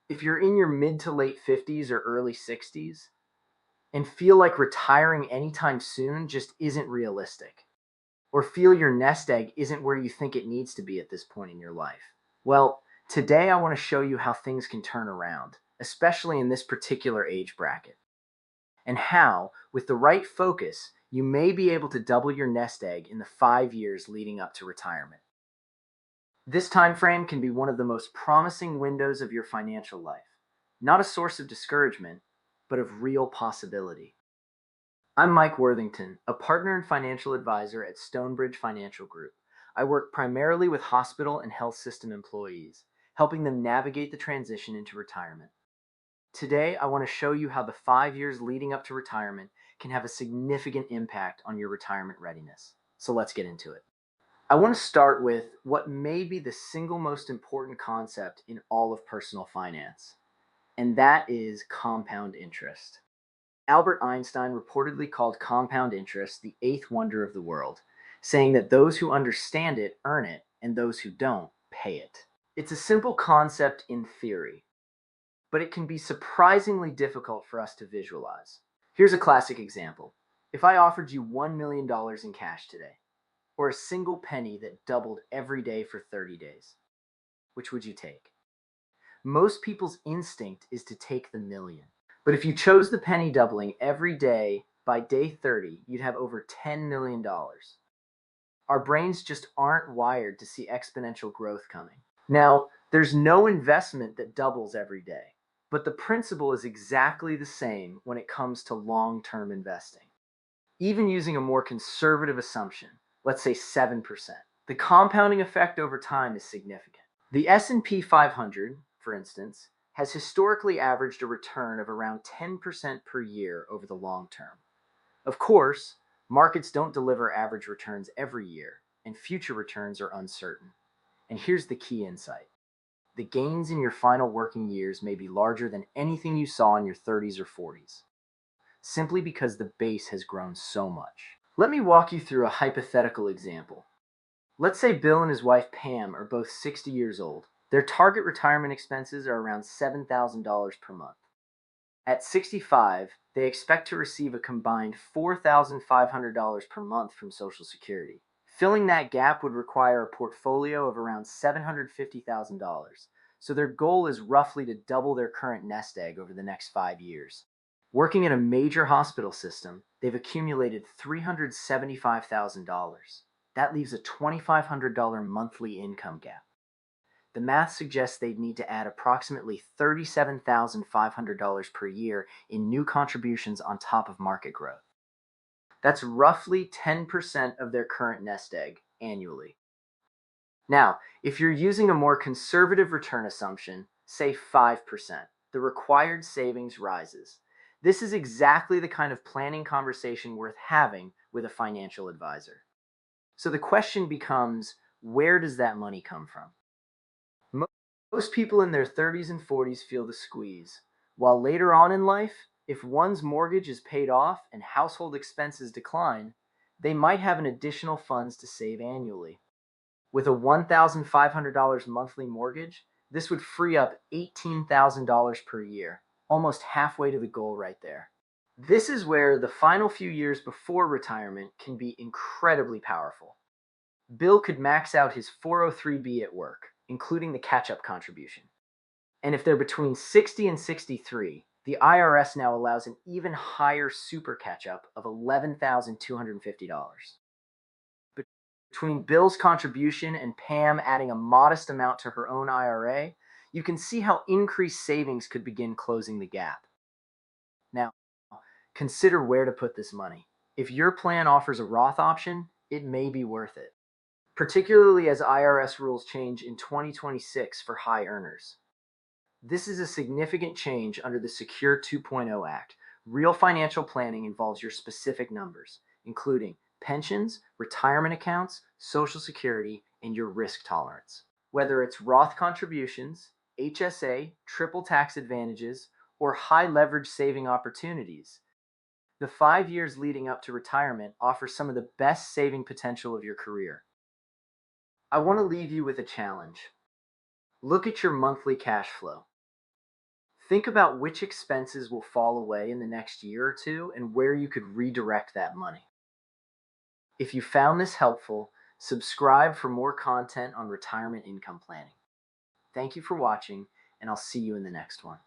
If you're in your mid to late 50s or early 60s and feel like retiring anytime soon just isn't realistic, or feel your nest egg isn't where you think it needs to be at this point in your life, well, today I want to show you how things can turn around, especially in this particular age bracket, and how, with the right focus, you may be able to double your nest egg in the 5 years leading up to retirement. This time frame can be one of the most promising windows of your financial life, not a source of discouragement, but of real possibility. I'm Mike Worthington, a partner and financial advisor at Stonebridge Financial Group. I work primarily with hospital and health system employees, helping them navigate the transition into retirement. Today, I want to show you how the 5 years leading up to retirement can have a significant impact on your retirement readiness. So let's get into it. I want to start with what may be the single most important concept in all of personal finance, and that is compound interest. Albert Einstein reportedly called compound interest the eighth wonder of the world, saying that those who understand it earn it, and those who don't pay it. It's a simple concept in theory, but it can be surprisingly difficult for us to visualize. Here's a classic example. If I offered you $1 million in cash today, or a single penny that doubled every day for 30 days, which would you take? Most people's instinct is to take the million. But if you chose the penny doubling every day, by day 30, you'd have over $10 million. Our brains just aren't wired to see exponential growth coming. Now, there's no investment that doubles every day, but the principle is exactly the same when it comes to long-term investing. Even using a more conservative assumption, let's say 7%, the compounding effect over time is significant. The S&P 500, for instance, has historically averaged a return of around 10% per year over the long term. Of course, markets don't deliver average returns every year, and future returns are uncertain. And here's the key insight. The gains in your final working years may be larger than anything you saw in your 30s or 40s, simply because the base has grown so much. Let me walk you through a hypothetical example. Let's say Bill and his wife Pam are both 60 years old. Their target retirement expenses are around $7,000 per month. At 65, they expect to receive a combined $4,500 per month from Social Security. Filling that gap would require a portfolio of around $750,000, so their goal is roughly to double their current nest egg over the next 5 years. Working in a major hospital system, they've accumulated $375,000. That leaves a $2,500 monthly income gap. The math suggests they'd need to add approximately $37,500 per year in new contributions on top of market growth. That's roughly 10% of their current nest egg annually. Now, if you're using a more conservative return assumption, say 5%, the required savings rises. This is exactly the kind of planning conversation worth having with a financial advisor. So the question becomes, where does that money come from? Most people in their 30s and 40s feel the squeeze, while later on in life, if one's mortgage is paid off and household expenses decline, they might have an additional funds to save annually. With a $1,500 monthly mortgage, this would free up $18,000 per year, almost halfway to the goal right there. This is where the final few years before retirement can be incredibly powerful. Bill could max out his 403(b) at work, including the catch-up contribution. And if they're between 60 and 63, the IRS now allows an even higher super catch-up of $11,250. Between Bill's contribution and Pam adding a modest amount to her own IRA, you can see how increased savings could begin closing the gap. Now, consider where to put this money. If your plan offers a Roth option, it may be worth it, particularly as IRS rules change in 2026 for high earners. This is a significant change under the Secure 2.0 Act. Real financial planning involves your specific numbers, including pensions, retirement accounts, Social Security, and your risk tolerance. Whether it's Roth contributions, HSA, triple tax advantages, or high leverage saving opportunities, the 5 years leading up to retirement offer some of the best saving potential of your career. I want to leave you with a challenge. Look at your monthly cash flow. Think about which expenses will fall away in the next year or two and where you could redirect that money. If you found this helpful, subscribe for more content on retirement income planning. Thank you for watching, and I'll see you in the next one.